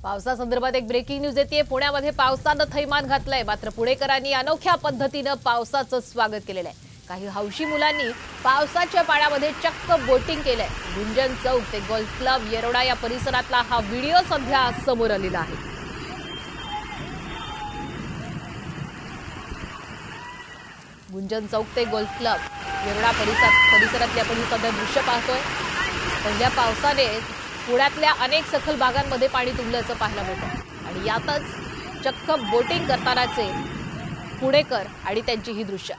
पावसासंदर्भात एक breaking news येते। पुण्यामध्ये पावसानं थैमान घातलंय, मात्र पुणेकरांनी अनोख्या पद्धतीनं पावसाचं स्वागत केलेलं आहे। काही हौशी मुलांनी पावसाच्या पाण्यामध्ये चक्क बोटिंग केलंय। गुंजन चौक ते गोल्फ क्लब येरवडा या परिसरातला हा व्हिडिओ सध्या समोर आलेला आहे। गुंजन चौक ते गोल्फ क्लब येरवडा परिसरातले आपण ही सध्या दृश्य पाहतोय। पहिल्या पावसाने पुण्यातल्या अनेक सखल भागांमध्ये पाणी तुंबल्याचं पाहायला मिळतं आणि यातच चक्क बोटिंग करतानाचे पुणेकर आणि त्यांची ही दृश्य।